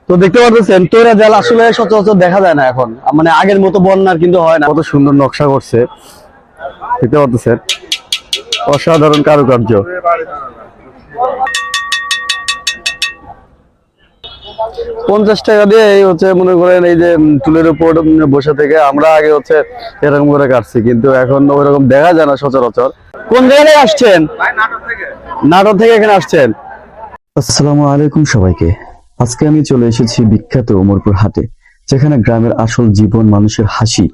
তো দেখতে পাচ্ছেন তৈরা জাল আসলে সচরাচর দেখা যায় না এখন, মানে আগের মতো বন্যার কিন্তু হয় না। কত সুন্দর নকশা করছে দেখতে পাচ্ছেন, অসাধারণ কারুকার্য। 50 টাকা দিয়ে এই হচ্ছে মনে করেন এই যে চুলের উপর বসে থেকে আমরা আগে হচ্ছে এরকম করে কাটছি, কিন্তু এখন ওইরকম দেখা যায় না সচরাচর। কোন জায়গা থেকে আসছেন? নাটোর থেকে এখানে আসছেন? আসসালামু আলাইকুম সবাইকে। আজকে আমি চলে এসেছি বিখ্যাত ওমরপুর হাটে, যেখানে গ্রামের আসল জীবন, মানুষের হাসি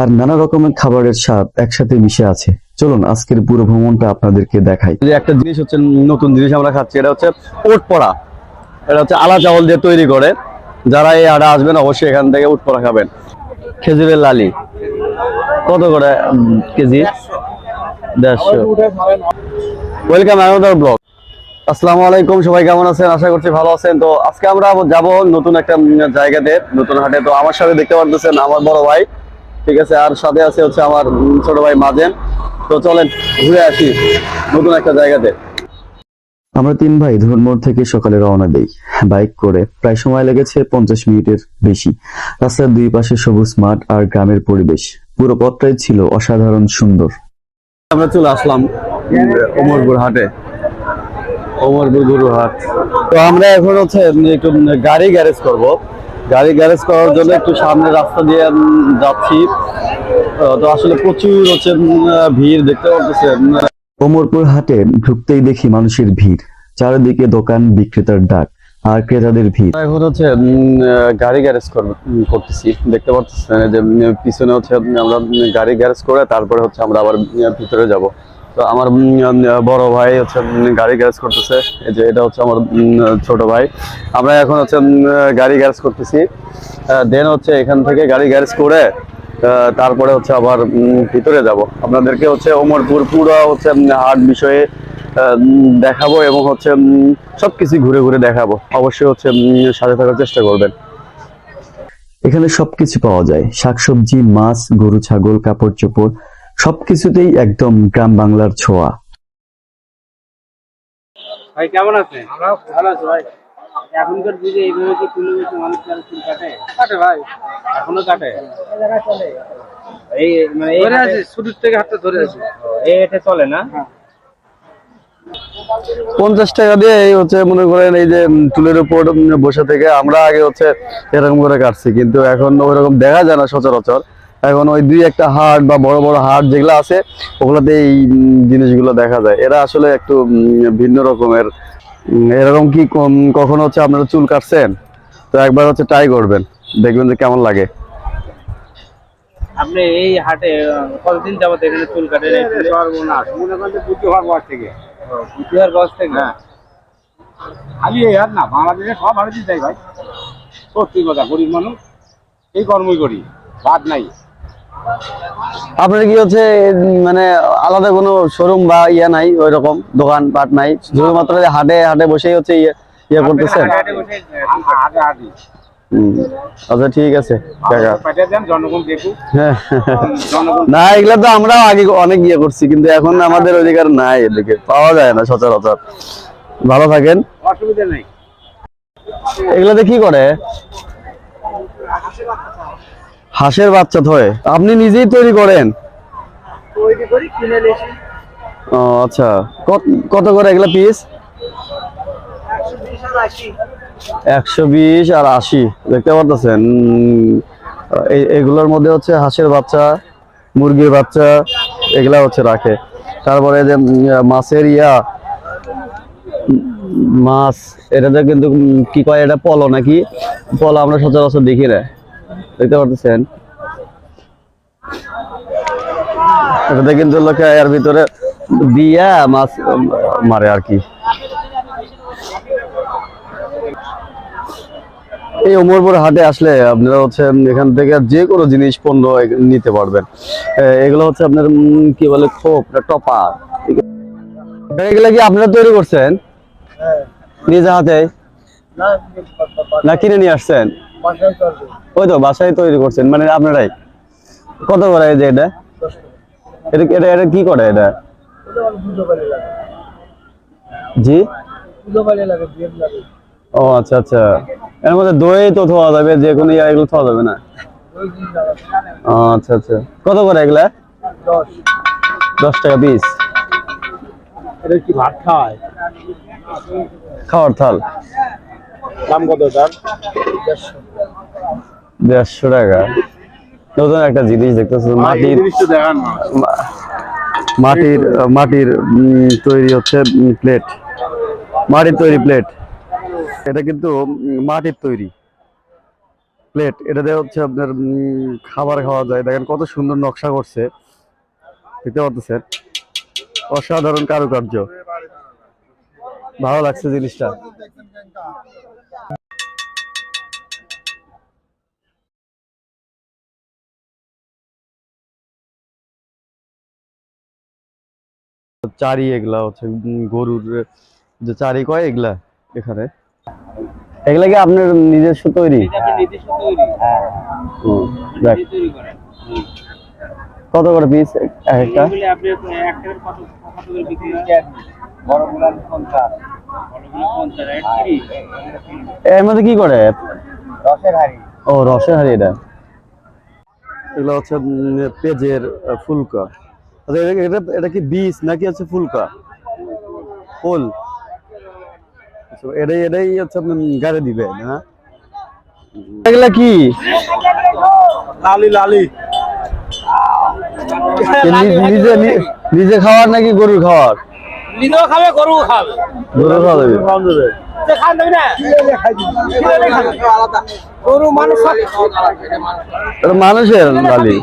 আর নানা রকমের খাবারের স্বাদ একসাথে মিশে আছে। চলুন আজকের পুরো ভ্রমণটা আপনাদেরকে দেখাই। যে একটা জিনিস হচ্ছে নতুন জিনিস আমরা খাচ্ছি, এটা হচ্ছে ওট পড়া। এটা হচ্ছে আলা চাউল দিয়ে তৈরি করে। যারা এই হাটে আসবেন অবশ্যই এখান থেকে ওট পড়া খাবেন। খেজুরের লালি কত করে কেজি? 150। Welcome another blog. আসসালামু আলাইকুম, সবাই কেমন আছেন? আশা করছি ভালো আছেন। তো আজকে আমরা যাব নতুন একটা জায়গাতে, নতুন হাটে। তো আমার সাথে দেখতে পাচ্ছেন আমার বড় ভাই, ঠিক আছে, আর সাথে আছে হচ্ছে আমার ছোট ভাই মাজেন। তো চলেন ঘুরে আসি নতুন একটা জায়গাতে। আমরা তিন ভাই ধর্মোর থেকে সকালে রওনা দেই বাইক করে। প্রায় সময় লেগেছে 50 মিনিটের বেশি। রাস্তার দুই পাশে সবুজ মাঠ আর গ্রামের পরিবেশ, পুরো পথটাই ছিল অসাধারণ সুন্দর। আমরা চলে আসলাম ওমরপুর হাটে, ওমরপুর গরু হাট। তো আমরা এখন হচ্ছে একটু গাড়ি গ্যারেজ করব। গাড়ি গ্যারেজ করার জন্য একটু সামনে রাস্তা দিয়ে যাচ্ছি। তো আসলে প্রচুর হচ্ছে ভিড় দেখতে পাচ্ছেন। ওমরপুর হাটে ঢুকতেই দেখি মানুষের ভিড়, চারিদিকে দোকান, বিক্রেতার ডাক আর ক্রেতাদের ভিড়। এখন হচ্ছে গাড়ি গ্যারেজ করতেছি দেখতে পাচ্ছেন, যে পিছনে হচ্ছে আমরা গাড়ি গ্যারেজ করে তারপরে হচ্ছে আমরা আবার ভিতরে যাব। তো আমার বড় ভাই হচ্ছে গাড়ি গ্যারেজ করতেছে, এই যে এটা হচ্ছে আমার ছোট ভাই। আমরা এখন হচ্ছে গাড়ি গ্যারেজ করতেছি, দেন হচ্ছে এখান থেকে গাড়ি গ্যারেজ করে তারপরে হচ্ছে আবার ভিতরে যাব। আপনাদেরকে হচ্ছে ওমরপুর পুরো হচ্ছে হাট বিষয়ে দেখাবো এবং হচ্ছে সবকিছু ঘুরে ঘুরে দেখাবো। অবশ্যই হচ্ছে সাথে থাকার চেষ্টা করবেন। এখানে সবকিছু পাওয়া যায়, শাকসবজি, মাছ, গরু, ছাগল, কাপড় চোপড়, সবকিছুতেই একদম গ্রাম বাংলার ছোঁয়া। ভাই কেমন আছেন? আমরা ভালো আছি ভাই। এখনকার যুগে এইভাবে কি তুলে বেশি মানুষ চুল কাটে? কাটে ভাই, এখনো কাটে। এই মানে ধরে আছে, শুরুর থেকে হাতটা ধরে আছে, এটা চলে না। 50 টাকা দিয়ে এই হচ্ছে মনে করেন এই যে চুলের উপর বসে থেকে আমরা আগে হচ্ছে এরকম করে কাটছি, কিন্তু এখন ওইরকম দেখা যায় না সচরাচর। এখন ওই দুই একটা হাট বা বড় বড় হাট যেগুলো আছে ওগুলাতে এই জিনিসগুলো দেখা যায়। এরা আসলে একটু ভিন্ন রকমের। এরকম কি কখনো হচ্ছে আপনারা চুল কাটছেন? তো একবার হচ্ছে ট্রাই করবেন, দেখবেন যে কেমন লাগে। আপনি এই হাটে কতদিন যাবত এখানে চুল কাটেন? সর্বনাশ, মনে করেন বুদ্ধি হওয়ার পর থেকে। বুদ্ধি হওয়ার পর থেকে? হ্যাঁ। খালি এই হাট না, বাংলাদেশে সব হাটে যাই ভাই। সত্যি কথা, গরিব মানুষ এই কর্মই করি, বাদ নাই। আপনার কি হচ্ছে মানে আলাদা কোনো শোরুম বা ইয়া নাই, ওই রকম দোকান পাট নাই, শুধুমাত্র হাটে হাটে বসেই হচ্ছে ইয়ে করতেছেন? আচ্ছা ঠিক আছে কাকা। হ্যাঁ, না এগুলা তো আমরাও আগে অনেক ইয়ে করছি, কিন্তু এখন আমাদের অধিকার নাই, এদিকে পাওয়া যায় না সচরাচর। ভালো থাকেন, অসুবিধা নেই। এগুলাতে কি করে? হাঁসের বাচ্চা থয়ে আপনি নিজেই তৈরি করেন? তৈরি করি, কিনে নিয়েছি। ও আচ্ছা, কত করে এগুলা পিস? 120 আর 80 দেখতে পাচ্ছেন। এগুলোর মধ্যে হচ্ছে হাঁসের বাচ্চা, মুরগির বাচ্চা এগুলা হচ্ছে রাখে। তারপরে যে মাছের মাছ, এটাতে কিন্তু কি কয়, এটা পলো নাকি? পলো আমরা সচরাচর দেখি না, দেখতে পাচ্ছেন। এটাতে কিন্তু লোকে এর ভিতরে দিয়া মাছ মারে আর কি। এই ওমরপুর হাটে আসলে আপনারা হচ্ছে এখান থেকে যে কোনো জিনিস পণ্য নিতে পারবেন। এগুলো হচ্ছে আপনার কি বলে, খোপ না টপা, এগুলা কি আপনারা তৈরি করছেন নিজে হাতে না কিনে নিয়ে আসছেন? ওই তো বাসায় তৈরি করছেন মানে আপনারাই। কত করে এই যে এটা? এটা এটা কি করে এটা? জি, ও আচ্ছা আচ্ছা, এর মধ্যে দই তো খাওয়া যাবে, যে কোনো এগুলো খাওয়া যাবে না? আচ্ছা আচ্ছা, কত করে এগুলা? 10 টাকা পিস। এটা কি ভাত খাওয়ায়? খাওয়ার থাল দাম কত তার? 150 টাকা। নতুন একটা জিনিস দেখতেছো, মাটির দেখান না। মাটির মাটির তৈরি হচ্ছে প্লেট, মাটির তৈরি প্লেট। এটা কিন্তু মাটির তৈরি প্লেট। এটাতে হচ্ছে আপনার খাবার খাওয়া যায়। দেখেন কত সুন্দর নকশা করছে, দেখতে পাচ্ছেন? অসাধারণ কারুকার্য, ভালো লাগছে জিনিসটা। চারি এগুলা হচ্ছে গরুর যে চারি কয় এগুলা এখানে, এগুলা কি আপনার নিজস্ব তৈরি? হুম, দেখ। কত করে পিস একটা? এর মধ্যে কি করে? ও, রসের হাড়ি। এটা এগুলো হচ্ছে পেঁয়াজের ফুলকা। আচ্ছা, এটা কি বীজ নাকি হচ্ছে ফুলকা? ফুল। আচ্ছা, এটাই হচ্ছে আপনি গাড়ি দিবেন, হ্যাঁ? এগুলা কি? লালি লালি নিজে খাওয়ার নাকি গরুর খাওয়ার? নিজেও খাবে, গরু খাবে। গরু খাওয়া যাবে। গরু মানুষ এটা মানুষের লালি।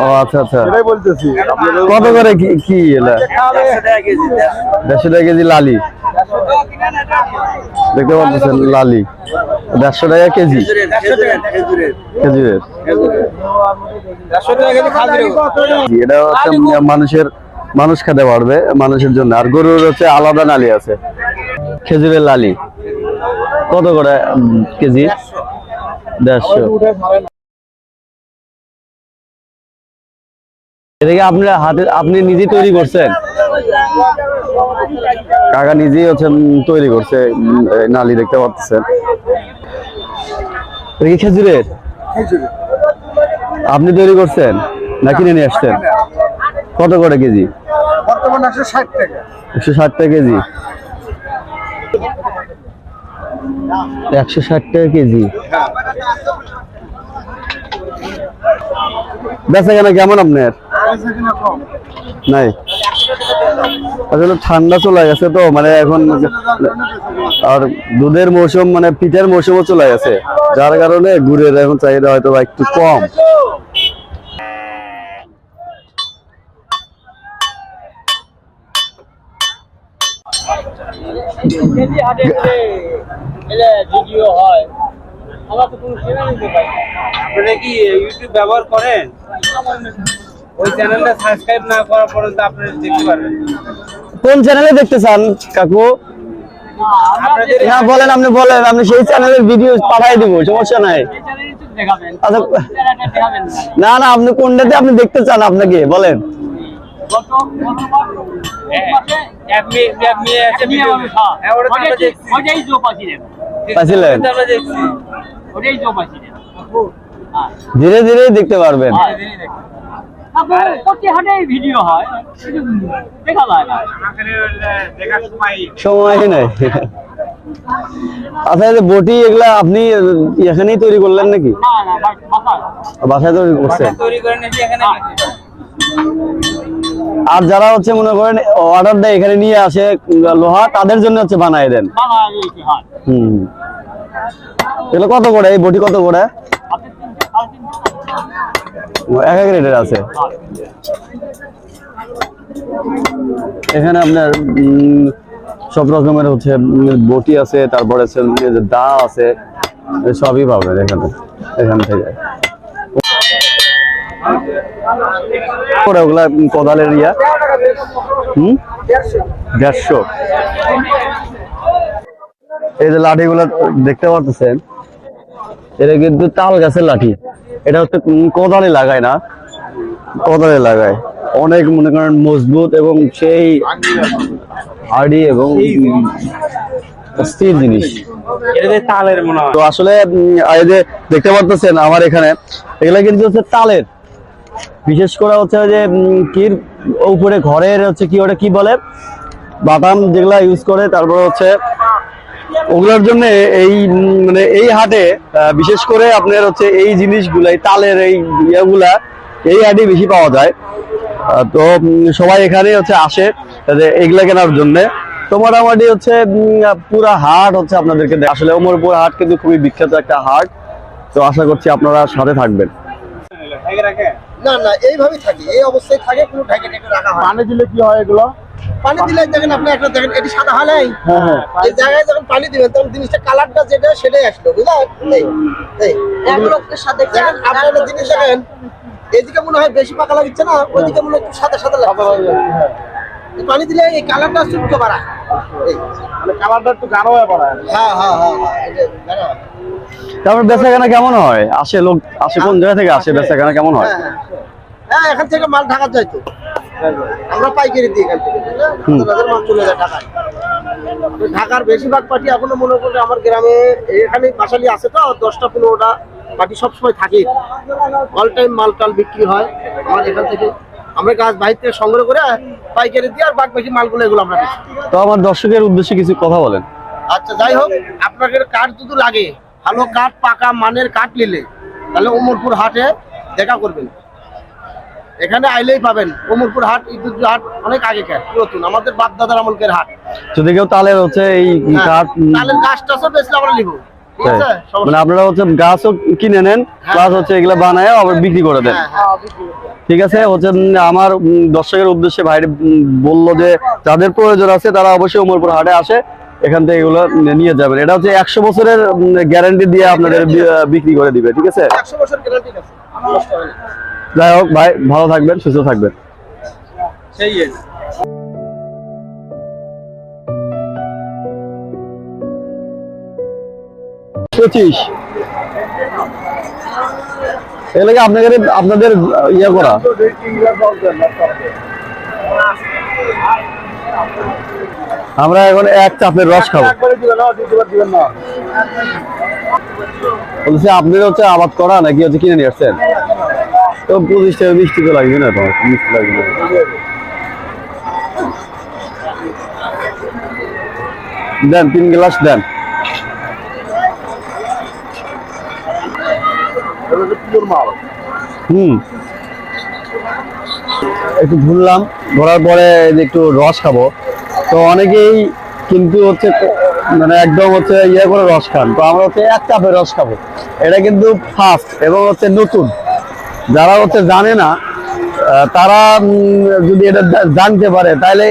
ও আচ্ছা আচ্ছা, এটাই বলতেছি। কত করে কি এলা? 150 টাকা কেজি লালি। দেখতে পাচ্ছেন লালি 150 টাকা কেজি। খেজুরের এটা হচ্ছে মানুষ খেতে পারবে, মানুষের জন্য। আর গরুর হচ্ছে আলাদা নালি আছে। খেজুরের লালি কত করে কেজি? 150। এদিকে আপনার হাতে আপনি নিজে তৈরি করছেন? কাকা নিজেই হচ্ছে তৈরি করছে নালি, দেখতে পাচ্ছেন? এটা কি খেজুরের? আপনি তৈরি করছেন না কিনে নিয়ে আসছেন? কত করে কেজি? বর্তমানে 160 টাকা। 160 টাকা কেজি। 160 টাকা কেজি। বেচা কেনা কেমন আপনার? নাই, আসলে ঠান্ডা চলে গেছে তো, মানে এখন আর দুধের মৌসুম, মানে পিঠের মৌসুমও চলে গেছে, যার কারণে গুড়ের এখন চাহিদা হয়তো বা একটু কম। আপনারা কি ইউটিউব ব্যবহার করেন? ওই চ্যানেলটা সাবস্ক্রাইব না করা পর্যন্ত আপনারা দেখতে পারবেন। কোন চ্যানেলে দেখতে চান কাকু? হ্যাঁ বলেন, আপনি বলেন, আপনি সেই চ্যানেলের ভিডিও পাঠিয়ে দিব, সমস্যা নাই। আচ্ছা, না না, আপনি কোনটাতে আপনি দেখতে চান, আপনাকে বলেন। ধীরে ধীরে দেখতে পারবেন। সময় নাই। আচ্ছা, বটি এগুলা আপনি এখানেই তৈরি করলেন নাকি? বাসায় তৈরি করছেন? আর যারা হচ্ছে মনে করেন অর্ডার দেয়, এখানে নিয়ে আসে লোহা, তাদের জন্য হচ্ছে বানায় দেন? হুম, এগুলো কত করে? এই বটি কত করে? এক এক রেটের আছে। এখানে আপনার সব রকমের হচ্ছে বটি আছে, তারপরে দা আছে, সবই পাবেন এখান থেকে। ওগুলা কোদালের ইয়া 150। এই যে লাঠিগুলো দেখতে পাচ্ছেন, এটা কিন্তু তাল গাছের লাঠি। এটা হচ্ছে কোদালে লাগায় না, কোদালে লাগায়। অনেক মনে করেন মজবুত এবং সেই হার্ডি এবং অস্থির জিনিস। এটা যে তালের মনে হয়। তো আসলে এই যে দেখতে পাচ্ছেন আমার এখানে এগুলা কিন্তু হচ্ছে তালের, বিশেষ করে হচ্ছে যে কির উপরে ঘরের হচ্ছে কি ওটা কি বলে বাদাম যেগুলা ইউজ করে, তারপর হচ্ছে ওগুলোর জন্য এই মানে এই হাটে বিশেষ করে আপনার হচ্ছে এই জিনিসগুলা, এই তালের এই ইয়েগুলা এই হাটে বেশি পাওয়া যায়। তো সবাই এখানে হচ্ছে আসে যে এগুলা কেনার জন্য। তো মোটামুটি হচ্ছে পুরা হাট হচ্ছে আপনাদেরকে আসলে ওমরপুর হাট কিন্তু খুবই বিখ্যাত একটা হাট। তো আশা করছি আপনারা সাথে থাকবেন। না না এইভাবেই থাকে, এই অবস্থায় থাকে, কোনো ঢাকে ঢাকে রাখা হয়। পানি দিলে কি হয় এগুলো? পানি দিলে দেখেন আপনি একটা দেখেন এটি সাদা হয় নাই, হ্যাঁ এই জায়গায় যখন পানি দিবেন তখন জিনিসটা কালারটা যেটা সেটাই আসলো, বুঝলেন? এই এক লোকের সাথে দেখেন আপনি একটা জিনিস দেখেন, এদিকে মনে হয় বেশি পাকা লাগছে না, ওইদিকে মনে হয় একটু সাদা সাদা লাগছে। এই পানি দিলে এই কালারটা চুটকে বাড়ায়। এই মানে কালারটা একটু গাঢ় হয়ে পড়ে। হ্যাঁ হ্যাঁ হ্যাঁ হ্যাঁ, এই যে দেখো। তারপর বেচাকেনা কেমন হয়? আসে লোক আসে কোন জায়গা থেকে আসে? বেচাকেনা কেমন হয়? হ্যাঁ হ্যাঁ, এখান থেকে মাল ঢাকা যায় তো, আমরা পাইকারি দিই এখান থেকে, বুঝলেন? তাদের মাল চলে যায় ঢাকায়। তো ঢাকার বেশিরভাগ পার্টি এখনো মনে করে আমার গ্রামে এখানে বাসালি আছে তো 10টা 15টা পার্টি সবসময় থাকে, অল টাইম মাল টাল বিক্রি হয় আমার এখান থেকে। আমরা গাছ বাইরে থেকে সংগ্রহ করে পাইকারি দিই, আর বাদ বাকি মালগুলো এগুলো আমরা বেচি। তো আমার দর্শকের উদ্দেশ্যে কিছু কথা বলেন। আচ্ছা যাই হোক, আপনাদের কাঠ যদি লাগে, ভালো কাঠ পাকা মানের কাঠ নিলে তাহলে ওমরপুর হাটে দেখা করবেন। এখানে আইলেই পাবেন। ওমরপুর হাট ঈদুল হাট অনেক আগেকার, নতুন আমাদের বাপ দাদার আমলকের হাট। যদি কেউ তালের হচ্ছে এই হ্যাঁ, কাঠ তালের গাছ টাছও বেচলে আমরা নিবো, ঠিক আছে? সমস্যা মানে আপনারা হচ্ছে গাছও কিনে নেন, প্লাস হচ্ছে এগুলা বানায় আবার বিক্রি করে দেন। হ্যাঁ, হ্যাঁ। ঠিক আছে, হচ্ছে আমার দর্শকের উদ্দেশ্যে ভাই বললো যে যাদের প্রয়োজন আছে তারা অবশ্যই ওমরপুর হাটে আসে, এখান থেকে এগুলো নিয়ে যাবেন। এটা হচ্ছে 100 বছরের গ্যারান্টি দিয়ে আপনাদের বিক্রি করে দিবে, ঠিক আছে? 100 বছর গ্যারান্টি আছে, নষ্ট হয় না। যাই হোক ভাই, ভালো থাকবেন, সুস্থ থাকবেন। সেই 25 এলাকা আপনাদের ইয়ে করা। আমরা এখন এক চাপের রস খাবো। বলছি আপনাদের হচ্ছে আবাদ করা নাকি হচ্ছে কিনে নিয়ে আসছেন? তো 25 টাকা মিষ্টি তো লাগবে না, তোমার মিষ্টি লাগবে না। দেন 3 গ্লাস দেন। একটু ঘুরলাম, ঘোরার পরে একটু রস খাবো। তো অনেকেই কিন্তু হচ্ছে মানে একদম হচ্ছে ইয়ে করে রস খান, তো আমরা হচ্ছে এক কাপের রস খাবো। এটা কিন্তু ফার্স্ট এবং হচ্ছে নতুন, যারা হচ্ছে জানে না তারা যদি এটা জানতে পারে তাহলে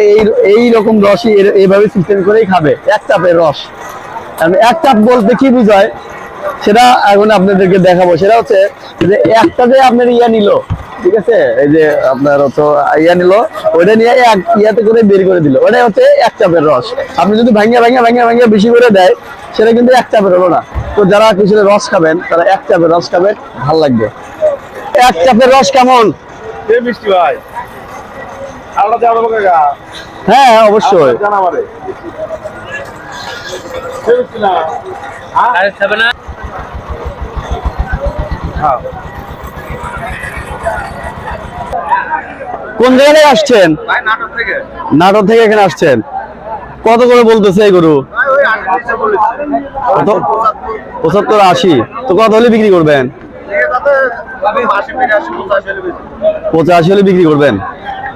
এই রকম রসই এইভাবে সিস্টেম করেই খাবে, এক কাপের রস। এক কাপ বলতে কি বোঝায় সেটা এখন আপনাদেরকে দেখাবো। সেটা হচ্ছে যে একটা যে আপনার ইয়া নিল, ঠিক আছে, এই যে আপনার হচ্ছে ইয়া নিল, ওইটা নিয়ে এক ইয়াতে করে বের করে দিল, ওটাই হচ্ছে এক চাপের রস। আপনি যদি ভাঙিয়ে বেশি করে দেয় সেটা কিন্তু এক চাপের হলো না। তো যারা কিছু রস খাবেন তারা এক চাপের রস খাবেন, ভালো লাগবে। এক চাপের রস কেমন? মিষ্টি ভাই, আলাদা যাবো কাকা। হ্যাঁ অবশ্যই। জানাবারে মিষ্টি না আরে খাবে না। কোন জায়গা থেকে আসছেন? ভাই নাটক থেকে। নাটোর থেকে এখানে আসছেন। কত করে বলতেছে এই গরু? ভাই ওই 8 বলেছে। কত? 75 80। তো কত হলে বিক্রি করবেন? আমি 80 থেকে 80 85 হলে বেশি। 85 হলে বিক্রি করবেন।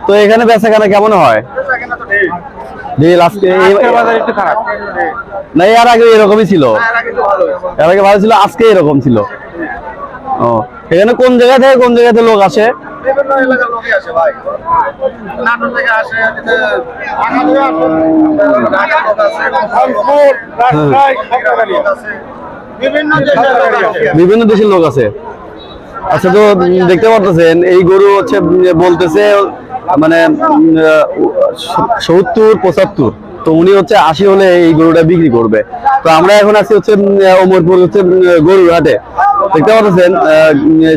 তো এখানে বেচাকেনা কেমন হয়? এখানে তো নেই। ডিল আজকে আজকের বাজার একটু খারাপ। না এর আগে এরকমই ছিল? এর আগে তো ভালো হয়েছে। এর আগে ভালো ছিল, আজকে এরকম ছিল। ও, এখানে কোন জায়গা থেকে কোন জায়গাতে লোক আসে? বিভিন্ন এলাকার লোকই আসে ভাই। নাটোর থেকে আসে, এদিকে ঢাকা থেকে আসে। ঢাকার লোক আছে, রংপুর, রাজশাহী, সবজায়গারই লোক আছে। বিভিন্ন দেশের লোক আসে। বিভিন্ন দেশের লোক আছে। আচ্ছা, তো দেখতে পারতেছেন এই গরু হচ্ছে বলতেছে মানে 70 75, তো উনি হচ্ছে 80 হলে এই গরুটা বিক্রি করবে। তো আমরা এখন আছি হচ্ছে ওমরপুর হচ্ছে গরুর হাটে। দেখতে পাচ্ছেন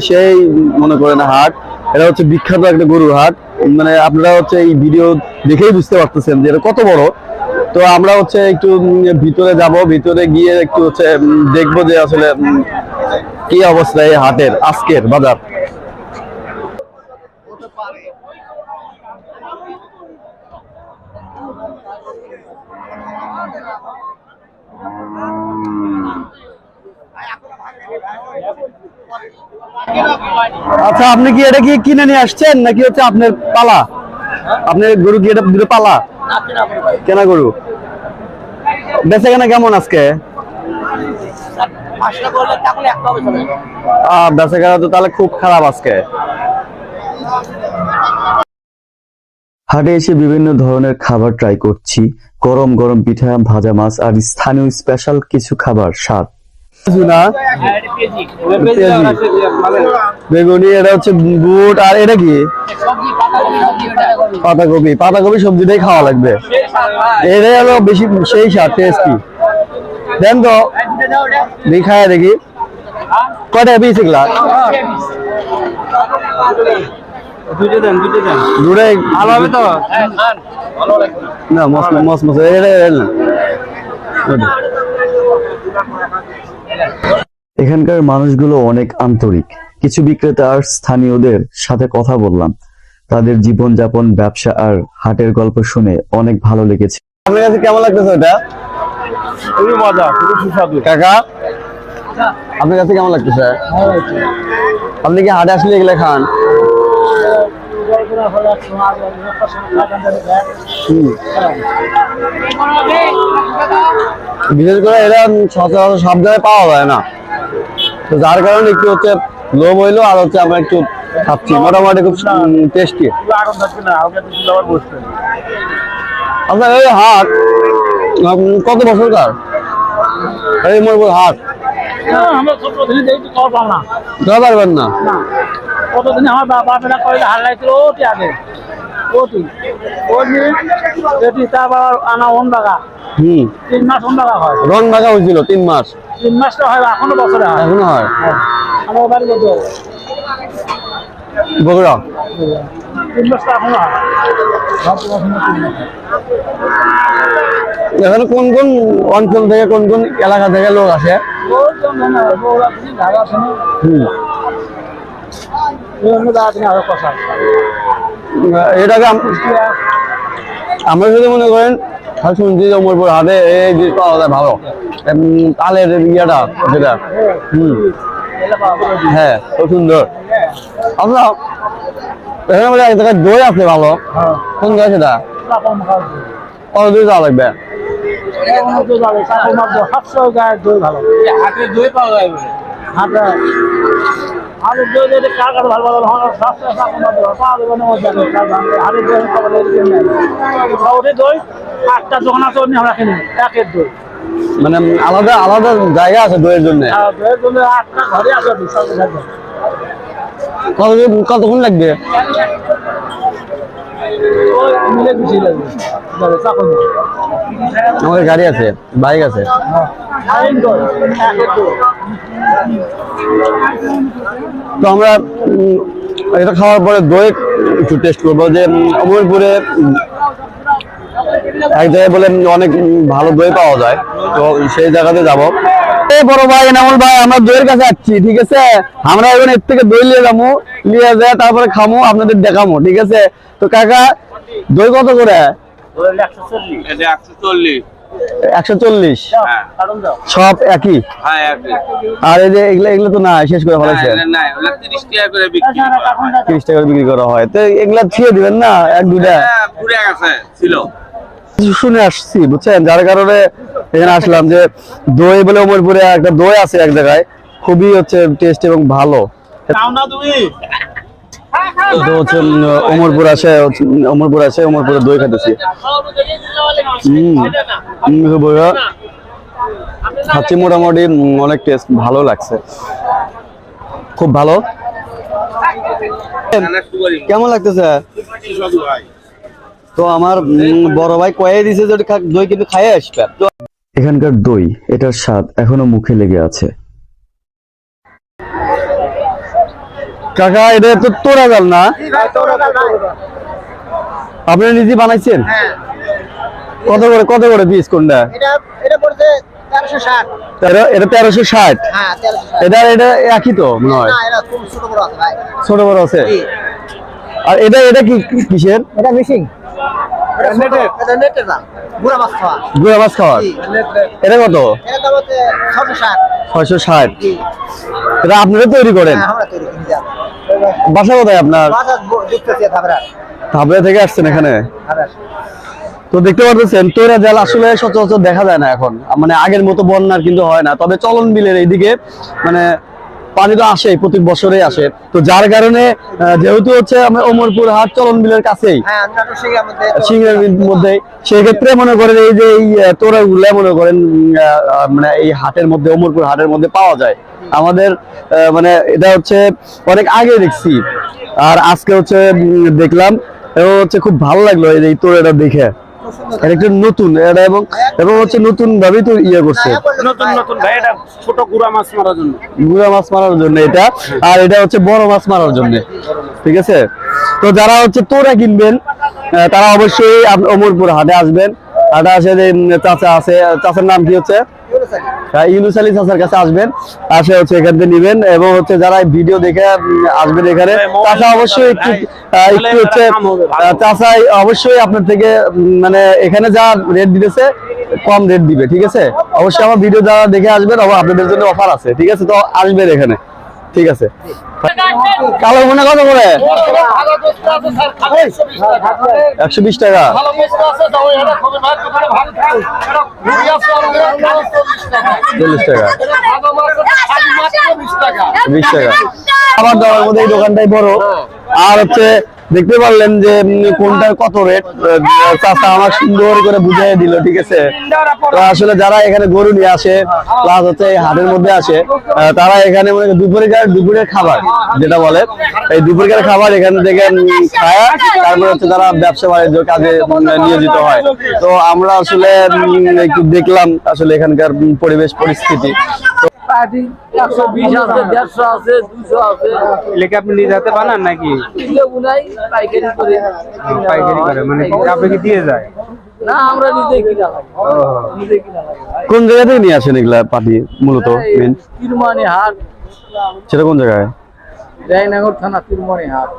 সেই মনে করেন হাট, এটা হচ্ছে বিখ্যাত একটা গরুর হাট। মানে আপনারা হচ্ছে এই ভিডিও দেখেই বুঝতে পারতেছেন যে এটা কত বড়। তো আমরা হচ্ছে একটু ভিতরে যাব, ভিতরে গিয়ে একটু হচ্ছে দেখবো যে আসলে কি অবস্থা এই হাটের আজকের বাজার। আচ্ছা, আপনি কি এটা কি কিনে নিয়ে আসছেন নাকি হচ্ছে আপনার পালা? আপনার গরু কি এটা দুটো পালা কেনা গরু? বেচা কেনা কেমন আজকে? বেচা কেনা তো তাহলে খুব খারাপ আজকে। হাটে এসে বিভিন্ন ধরনের খাবার ট্রাই করছি, গরম গরম পিঠা, ভাজা মাছ আর স্থানীয় স্পেশাল কিছু খাবার স্বাদ। না বেগুনি, এটা হচ্ছে বুট, আর এটা কি পাতাকপি। পাতাকপি সবজিটাই খাওয়া লাগবে, এটাই হলো বেশি সেই স্বাদ টেস্টি। দেন তো খায় দেখি কয়টা পিস এগুলা? দূরে ভালো হবে তো না, মস মস এখানকার মানুষগুলো অনেক আন্তরিক। কিছু বিক্রেতা আর স্থানীয়দের সাথে কথা বললাম, তাদের জীবনযাপন, ব্যবসা আর হাটের গল্প শুনে অনেক ভালো লেগেছে। আপনার কাছে কেমন লাগতেছে এটা? খুবই মজা, খুবই সুস্বাদু। কাকা, আপনার কাছে কেমন লাগতেছে? আপনি কি হাটে আসলে এগুলো খান? বিশেষ করে এরা সচরাচর সব জায়গায় পাওয়া যায় না, তো যার কারণে একটু হচ্ছে লোভ হইলো, আর হচ্ছে আমরা একটু খাচ্ছি। মোটামুটি খুব টেস্টি। আপনার এই হাট কত বছরকার? এই মোরপুর হাট পারবেন না? কতদিন আমার বাপেরা কইলে হারলাইছিল ওটি আগে, ওটি তারপর আনা ওন বাগা 3 মাস ওন বাগা হয়। রং ভাগা হয়েছিল 3 মাস। 3 মাসটা হয়, এখনো বছরে হয়। এখনো হয়? আমার বাড়ি কত বগুড়া। 3 মাসটা এখনো হয়। এখানে কোন কোন অঞ্চল থেকে, কোন কোন এলাকা থেকে লোক আসে? এটাকে আমরা যদি মনে করেন শুনছি যে অমরপুর হাটে এই জিনিস পাওয়া যায় ভালো, তালের ইয়েটা যেটা হ্যাঁ খুব সুন্দর। আমরা এখানে বলে এক জায়গায় দই আছে ভালো, কোন দই সেটা? কত দই যাওয়া লাগবে? দই পাওয়া যায় হাটে। আলুর দই যদি কার কাছে ভালো ভালো দই 8টা দোকান আছে, আমরা কিনি একের দই। মানে আলাদা আলাদা জায়গা আছে দইয়ের জন্য? দইয়ের জন্য 8টা ঘরে আছে। কতক্ষণ লাগবে? আমাদের গাড়ি আছে, বাইক আছে। তো আমরা এটা খাওয়ার পরে দই একটু টেস্ট করবো, যে অমরপুরে এক জায়গায় বলে অনেক ভালো দই পাওয়া যায়, তো সেই জায়গাতে যাবো। এই বড় ভাই এনামুল ভাই, আমরা দইয়ের কাছে আসছি, ঠিক আছে? আমরা এখন এর থেকে দই নিয়ে যাবো, নিয়ে যায় তারপরে খামো, আপনাদের দেখামো, ঠিক আছে? তো কাকা, দই কত করে? 140। সব একই? আর এই যে এগুলো এগুলো তো না, শেষ করে ফেলাইছে। 30 টাকা করে বিক্রি করা হয়, তো এগুলা ছিঁড়ে দিবেন না এক দুটা? শুনে আসছি বুঝছেন, যার কারণে এখানে আসলাম যে দই বলে অমরপুরে একটা দই আছে এক জায়গায়, খুবই হচ্ছে টেস্ট এবং ভালো। তো হচ্ছে অমরপুর আসে, অমরপুরে দই খাইতেছি। খাচ্ছি, মোটামুটি অনেক টেস্ট ভালো লাগছে, খুব ভালো। কেমন লাগতেছে? তো আমার বড় ভাই কয়ে দিছে যে দই কিন্তু খাইয়ে আসবে। এখানকার দই, এটার স্বাদ এখনো মুখে লেগে আছে। কাকা, এটা তো তোরা জাল না? আপনি নিজে বানাইছেন? কত করে পিস কোনটা? এটা পড়ছে 1360। এটা 1360। হ্যাঁ 1360। এটা একই তো মনে হয়, না এটা খুব ছোট বড় আছে ভাই। ছোট বড় আছে। জি। আর এটা কি কিসের? এটা মিশিং। এটা নেটের দাম। গুড়া মাছ খাওয়া। গুড়া মাছ খাওয়ার। জি। এটা কত? এটা দাম হচ্ছে 660। 660। জি। এটা আপনারা তৈরি করেন? হ্যাঁ আমরা তৈরি করি। বাসা কোথায় আপনার? বাজার দেখতেছি থাবরা। থাবড়া থেকে আসছেন এখানে? থাবরা। তো দেখতে পাচ্ছেন তোরা জাল আসলে সচরাচর দেখা যায় না এখন, মানে আগের মতো বন্যার কিন্তু হয় না। তবে চলন বিলের এইদিকে মানে পানি তো আসে, প্রতি বছরে আসে। তো যার কারণে যেহেতু হচ্ছে আমরা ওমরপুর হাট চলন বিলের কাছেই, হ্যাঁ আমরা তো সিঙ্গার মধ্যে সিংহের মধ্যে, সেই ক্ষেত্রে মনে করেন এই যে এই তোরা গুলা মনে করেন মানে এই হাটের মধ্যে, ওমরপুর হাটের মধ্যে পাওয়া যায়। আমাদের মানে এটা হচ্ছে অনেক আগে দেখছি, আর আজকে হচ্ছে দেখলাম, এবং হচ্ছে খুব ভালো লাগলো এই তোরাটা দেখে। এটা একটু নতুন, এটা এবং হচ্ছে নতুন ভাবেই তো ইয়ে করছে, নতুন ভাই, এটা ছোট গুড়া মাছ মারার জন্য। গুড়া মাছ মারার জন্য এটা, আর এটা হচ্ছে বড় মাছ মারার জন্য। ঠিক আছে, তো যারা হচ্ছে তোরা কিনবেন তারা অবশ্যই ওমরপুর হাটে আসবেন। হাটে আসে যে চাচা আছে, চাচার নাম কি হচ্ছে? ইউনুস আলী চাচার কাছে আসবেন, আসে হচ্ছে এখান থেকে নিবেন। এবং হচ্ছে যারা ভিডিও দেখে আসবেন এখানে, চাচা অবশ্যই একটু হচ্ছে চাচা অবশ্যই আপনার থেকে মানে এখানে যা রেট দিতেছে কম রেট দিবে। ঠিক আছে, অবশ্যই আমার ভিডিও যারা দেখে আসবেন, আপনাদের জন্য অফার আছে। ঠিক আছে, তো আসবেন এখানে। ঠিক আছে। কালো ভুনা কত করে? 120 টাকা। 40 টাকা, 20 টাকা। খাবার দাবার মধ্যে এই দোকানটাই বড়। আর হচ্ছে দেখতে পারলেন যে কোনটার কত রেট, চাচা আমার সুন্দর করে বুঝিয়ে দিল। ঠিক আছে, তো আসলে যারা এখানে গরু নিয়ে আসে প্লাস হচ্ছে এই হাটের মধ্যে আসে, তারা এখানে মানে দুপুরের খাবার যেটা বলে, এই দুপুরের খাবার এখান থেকে খায়। তারপরে হচ্ছে যারা ব্যবসা বাণিজ্য কাজে নিয়োজিত হয়। তো আমরা আসলে একটু দেখলাম আসলে এখানকার পরিবেশ পরিস্থিতি। লেখা আপনি নিয়ে যেতে পারেন নাকি? পাইকারি করে, মানে আপনাকে দিয়ে যায়? না, আমরা নিজে কিনা লাগে। কোন জায়গা থেকে নিয়ে আসেন এগুলা পাটি মূলত? মেন তিরমানি হাট, সেটা কোন জায়গায়? জয়নগর থানা তিরমানি হাট।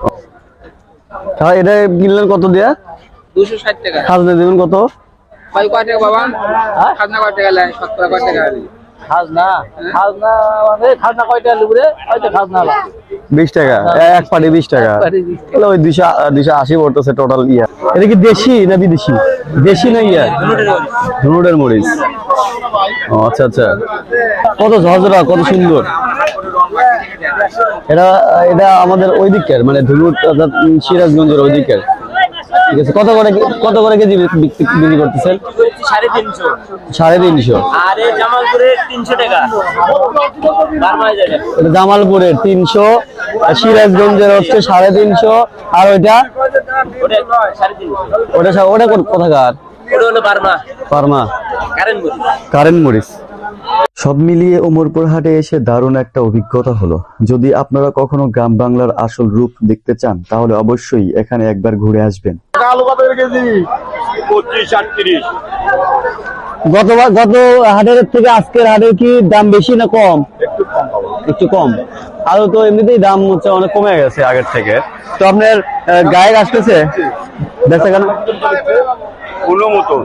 এটা কিনলেন কত দেয়া? 260 টাকা। খাজনা দেবেন কত? ভাই কয় টাকা বাবা? খাজনা কয় টাকা লাগে? 70 কয় টাকা লাগে? খাজনা মানে খাজনা কয় টাকা লিবরে? হয়তো খাজনা লাগে 20 টাকা, এক পাটি 20 টাকা। তাহলে ওই 280 পড়তেছে টোটাল ইয়া। এটা কি দেশি না বিদেশি? দেশি না ইয়া? ধনুটের মরিচ। ও আচ্ছা আচ্ছা, কত ঝরঝরা, কত সুন্দর। এটা আমাদের ওই দিকের, মানে ধনুট সিরাজগঞ্জের ওই দিকের। ঠিক আছে, কত করে কেজি বিক্রি করতেছেন? 350। 350। আর এই জামালপুরে 300 টাকা। এটা জামালপুরের 300, সিরাজগঞ্জের হচ্ছে 350, আর ওইটা ওটা কোথাকার? ওটা হলো পারমা কারেন্ট মরিচ। সব মিলিয়ে ওমরপুর হাটে এসে দারুণ একটা অভিজ্ঞতা হলো। যদি আপনারা কখনো গ্রাম বাংলার আসল রূপ দেখতে চান, তাহলে অবশ্যই এখানে একবার ঘুরে আসবেন। আলু কত কেজি? 25-38। গত হাটের থেকে আজকের হাটে কি দাম বেশি না কম? একটু কম। আলু তো এমনিতেই দাম হচ্ছে অনেক কমে গেছে আগের থেকে। তো আপনার গায়ে আসতেছে বেচা কেন? কোনো মতো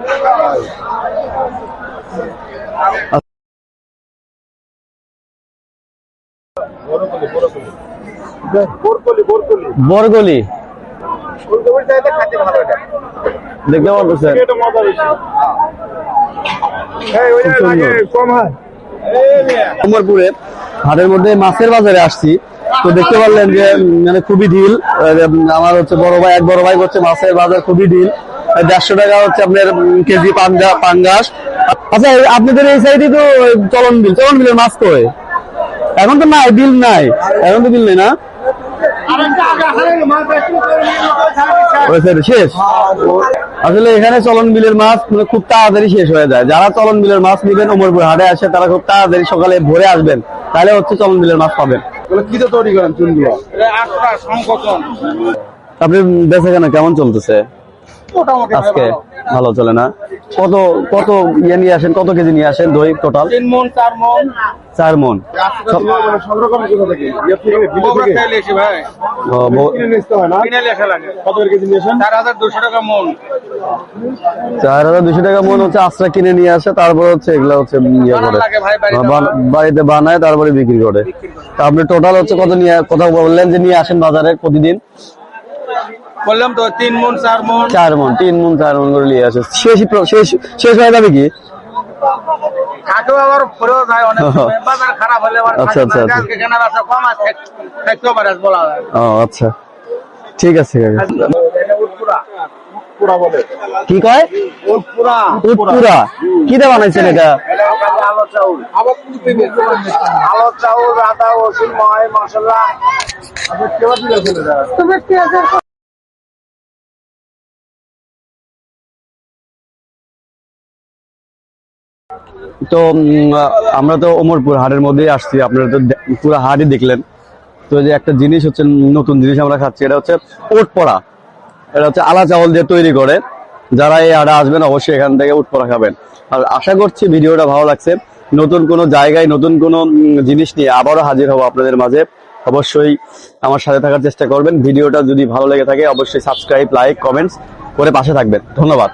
বরগলি দেখতে পাচ্ছেন, ওমরপুরে হাটের মধ্যে মাছের বাজারে আসছি। তো দেখতে পারলেন যে মানে খুবই ঢিল। আমার হচ্ছে এক বড় ভাই হচ্ছে মাছের বাজার খুবই ঢিল। 150 টাকা হচ্ছে আপনার কেজি পাঙ্গাস। আচ্ছা, আপনাদের এই সাইডে তো চলন বিলের মাছ কই? এখন তো নাই, বিল নাই, এখন তো বিল নেই না? শেষ। আসলে এখানে চলন বিলের মাছ মানে খুব তাড়াতাড়ি শেষ হয়ে যায়। যারা চলন বিলের মাছ নিবেন ওমরপুর হাটে আসে, তারা খুব তাড়াতাড়ি সকালে ভোরে আসবেন, তাহলে হচ্ছে চলন বিলের মাছ পাবেন। কি তো তৈরি করেন চুনগুলো? আপনি বেচা কেনা কেমন চলতেছে? মোটামুটি ভাই আজকে ভালো। ভালো চলে না? কত কত ইয়ে নিয়ে আসেন, কত কেজি নিয়ে আসেন দই টোটাল? 3 মণ 4 মণ 4 মন। সব রকম কোথা থেকে বগুড়া থেকে এসে ভাই কিনে লেখা লাগে। কত কেজি নিয়েছেন? 4200 টাকা মণ। 4200 টাকা মন হচ্ছে আস্রা কিনে নিয়ে আসে, তারপর হচ্ছে এগুলা হচ্ছে ইয়ে করে লাগে ভাই বাড়িতে বাড়িতে বানায়, তারপরে বিক্রি করে। তা আপনি টোটাল হচ্ছে কত নিয়ে, কথা বললেন যে নিয়ে আসেন বাজারে প্রতিদিন? বললাম তো 3 মণ 4 মণ। 4 মন, 3 মন 4 মন করে নিয়ে আসে। শেষ হয়ে যাবে কি? খাটো আবার পরেও যায় অনেক সময়। বাজার খারাপ হলে আবার আচ্ছা, আচ্ছা, আচ্ছা। আজকে কেনা বেচা কম আছে, খাইতেও পারে বলা যায়। ও আচ্ছা, ঠিক আছে কাকা। এটা উৎপুরা। কি কয়? উৎপুরা। উৎপুরা কি দিয়ে বানাইছেন এটা? এটা হচ্ছে আলো চাউল। আবার আলো চাউল, আদা, রসুন, মশলা। তো আমরা তো ওমরপুর হাটের মধ্যেই আসছি, আপনারা তো পুরো হাটই দেখলেন। তো যে একটা জিনিস হচ্ছে, নতুন জিনিস আমরা খাচ্ছি, এটা হচ্ছে ওট পড়া। এটা হচ্ছে আলা চাউল দিয়ে তৈরি করে। যারা এই হাটে আসবেন অবশ্যই এখান থেকে ওট পড়া খাবেন। আর আশা করছি ভিডিওটা ভালো লাগছে। নতুন কোনো জায়গায় নতুন কোনো জিনিস নিয়ে আবারও হাজির হব আপনাদের মাঝে। অবশ্যই আমার সাথে থাকার চেষ্টা করবেন। ভিডিওটা যদি ভালো লেগে থাকে অবশ্যই সাবস্ক্রাইব, লাইক, কমেন্টস করে পাশে থাকবেন। ধন্যবাদ।